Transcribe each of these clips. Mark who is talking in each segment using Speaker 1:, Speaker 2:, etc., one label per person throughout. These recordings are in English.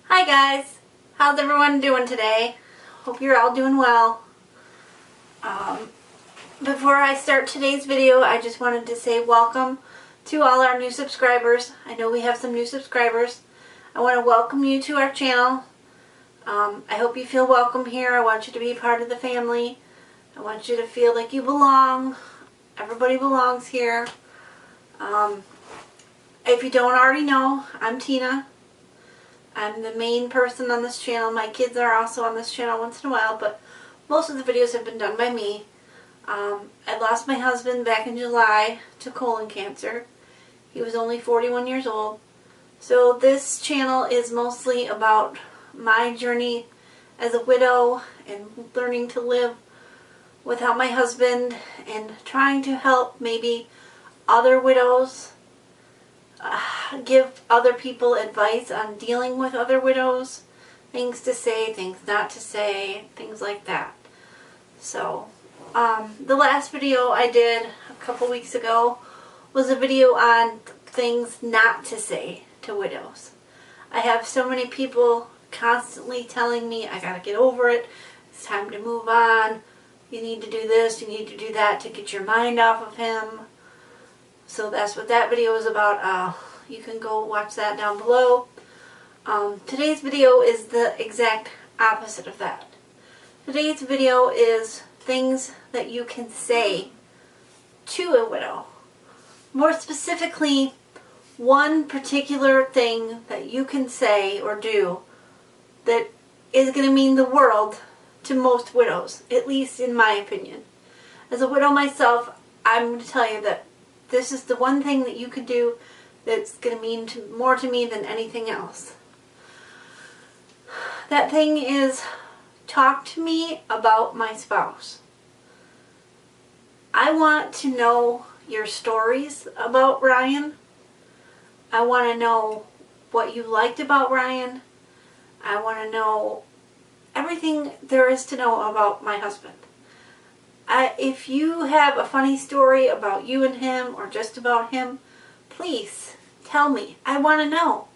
Speaker 1: Hi guys, how's everyone doing today? Hope you're all doing well. Before I start today's video, I just wanted to say welcome to all our new subscribers. I know we have some new subscribers. I want to welcome you to our channel. I hope you feel welcome here. I want you to be part of the family. I want you to feel like you belong. Everybody belongs here. If you don't already know, I'm Tina. I'm the main person on this channel. My kids are also on this channel once in a while, but most of the videos have been done by me. I lost my husband back in July to colon cancer. He was only 41 years old. So this channel is mostly about my journey as a widow and learning to live without my husband and trying to help maybe other widows, give other people advice on dealing with other widows, things to say, things not to say, things like that. So, the last video I did a couple weeks ago was a video on things not to say to widows. I have so many people constantly telling me, I gotta get over it, it's time to move on, you need to do this, you need to do that to get your mind off of him. So that's what that video is about. You can go watch that down below. Today's video is the exact opposite of that. Today's video is things that you can say to a widow. More specifically, one particular thing that you can say or do that is going to mean the world to most widows, at least in my opinion. As a widow myself, I'm going to tell you that this is the one thing that you could do that's going to mean more to me than anything else. That thing is, talk to me about my spouse. I want to know your stories about Ryan. I want to know what you liked about Ryan. I want to know everything there is to know about my husband. If you have a funny story about you and him or just about him, please tell me. I want to know.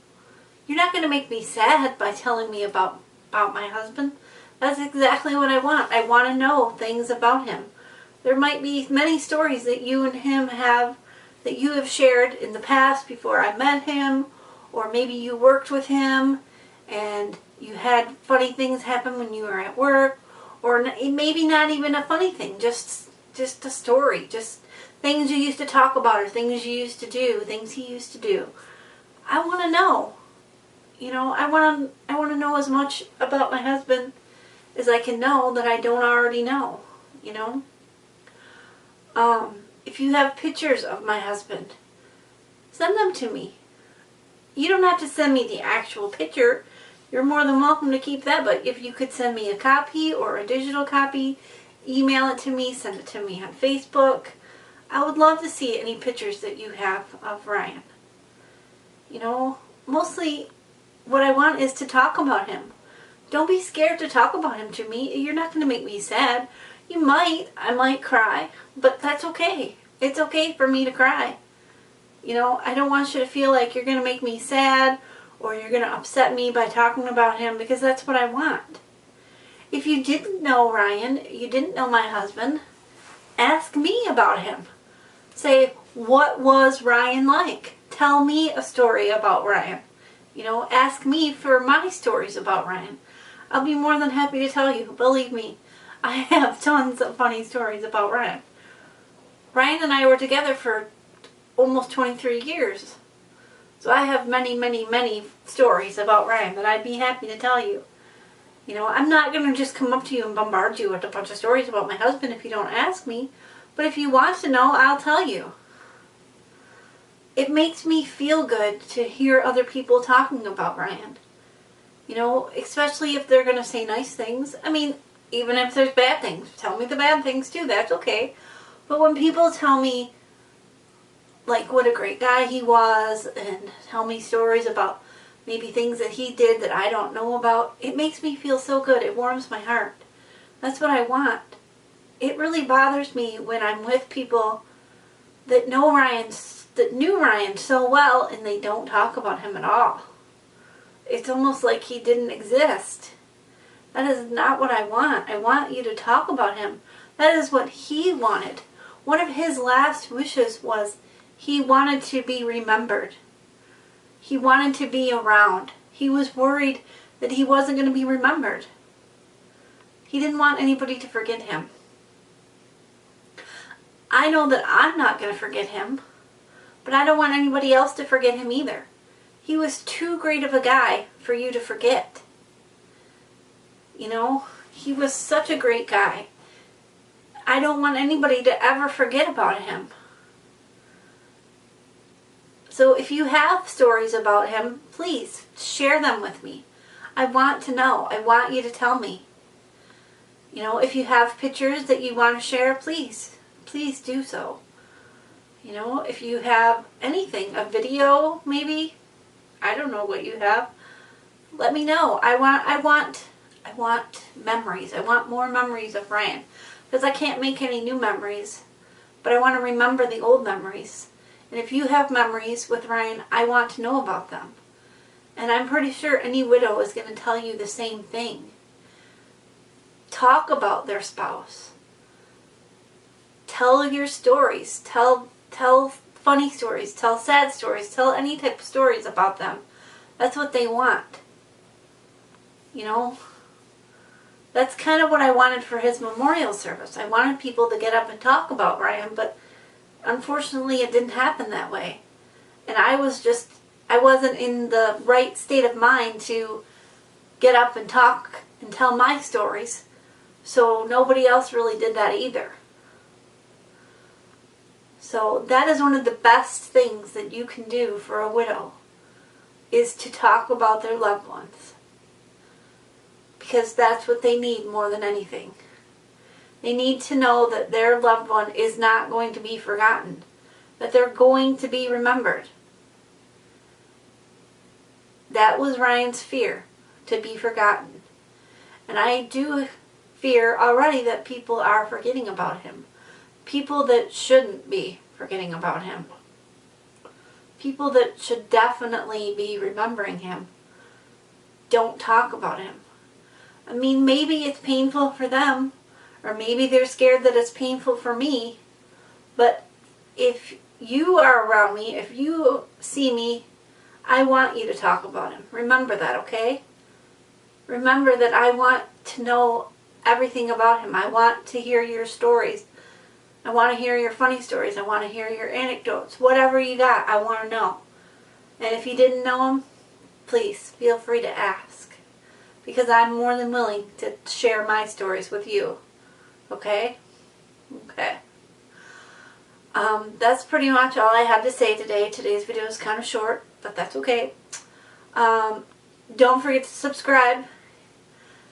Speaker 1: You're not going to make me sad by telling me about my husband. That's exactly what I want. I want to know things about him. There might be many stories that you and him have, that you have shared in the past before I met him, or maybe you worked with him and you had funny things happen when you were at work, or maybe not even a funny thing, just a story, just things you used to talk about or things you used to do, things he used to do. I want to know. You know, I want to know as much about my husband as I can know that I don't already know, you know. If you have pictures of my husband, send them to me. You don't have to send me the actual picture. You're more than welcome to keep that, but if you could send me a copy or a digital copy, email it to me, send it to me on Facebook. I would love to see any pictures that you have of Ryan. You know, mostly what I want is to talk about him. Don't be scared to talk about him to me. You're not going to make me sad. I might cry, but that's okay. It's okay for me to cry. You know, I don't want you to feel like you're going to make me sad or you're going to upset me by talking about him, because that's what I want. If you didn't know Ryan, you didn't know my husband, ask me about him. Say, what was Ryan like? Tell me a story about Ryan. You know, ask me for my stories about Ryan. I'll be more than happy to tell you. Believe me, I have tons of funny stories about Ryan. Ryan and I were together for almost 23 years. So I have many, many, many stories about Ryan that I'd be happy to tell you. You know, I'm not going to just come up to you and bombard you with a bunch of stories about my husband if you don't ask me. But if you want to know, I'll tell you. It makes me feel good to hear other people talking about Ryan. You know, especially if they're going to say nice things. I mean, even if there's bad things, tell me the bad things too, that's okay. But when people tell me, like, what a great guy he was, and tell me stories about maybe things that he did that I don't know about, it makes me feel so good. It warms my heart. That's what I want. It really bothers me when I'm with people that knew Ryan so well and they don't talk about him at all. it's almost like he didn't exist. That is not what I want. I want you to talk about him. That is what he wanted. One of his last wishes was he wanted to be remembered. He wanted to be around. He was worried that he wasn't going to be remembered. He didn't want anybody to forget him. I know that I'm not going to forget him, but I don't want anybody else to forget him either. He was too great of a guy for you to forget. You know, he was such a great guy. I don't want anybody to ever forget about him. So if you have stories about him, please share them with me. I want to know. I want you to tell me. You know, if you have pictures that you want to share, please do so. You know, if you have anything, a video maybe, I don't know what you have, let me know. I want memories. I want more memories of Ryan, because I can't make any new memories, but I want to remember the old memories. And if you have memories with Ryan, I want to know about them. And I'm pretty sure any widow is going to tell you the same thing. Talk about their spouse. Tell your stories. Tell funny stories. Tell sad stories. Tell any type of stories about them. That's what they want. You know? That's kind of what I wanted for his memorial service. I wanted people to get up and talk about Ryan, but unfortunately it didn't happen that way. And I wasn't in the right state of mind to get up and talk and tell my stories. So nobody else really did that either. So that is one of the best things that you can do for a widow, is to talk about their loved ones. Because that's what they need more than anything. They need to know that their loved one is not going to be forgotten. That they're going to be remembered. That was Ryan's fear, to be forgotten. And I do fear already that people are forgetting about him. People that shouldn't be forgetting about him. People that should definitely be remembering him don't talk about him. I mean, maybe it's painful for them, or maybe they're scared that it's painful for me, but if you are around me, if you see me, I want you to talk about him. Remember that, okay? Remember that I want to know everything about him. I want to hear your stories. I want to hear your funny stories. I want to hear your anecdotes. Whatever you got, I want to know. And if you didn't know him, please feel free to ask. Because I'm more than willing to share my stories with you. Okay? Okay. That's pretty much all I have to say today. Today's video is kind of short, but that's okay. Don't forget to subscribe.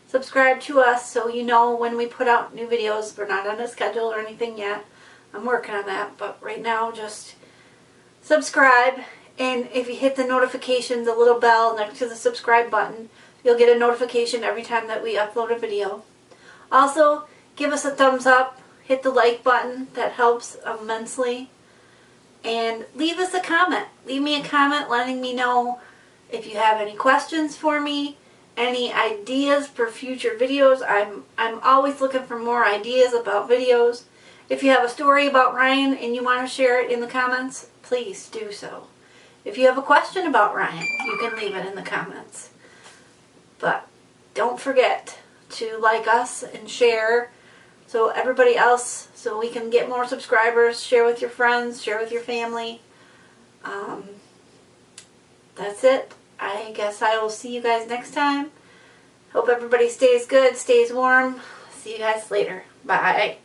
Speaker 1: Subscribe to us so you know when we put out new videos. We're not on a schedule or anything yet. I'm working on that, but right now just subscribe. And if you hit the notification, the little bell next to the subscribe button, you'll get a notification every time that we upload a video. Also, give us a thumbs up. Hit the like button. That helps immensely. And leave us a comment. Leave me a comment letting me know if you have any questions for me, any ideas for future videos. I'm always looking for more ideas about videos. If you have a story about Ryan and you want to share it in the comments, please do so. If you have a question about Ryan, you can leave it in the comments. But don't forget to like us and share so everybody else, so we can get more subscribers. Share with your friends, share with your family. That's it. I guess I will see you guys next time. Hope everybody stays good, stays warm. See you guys later. Bye.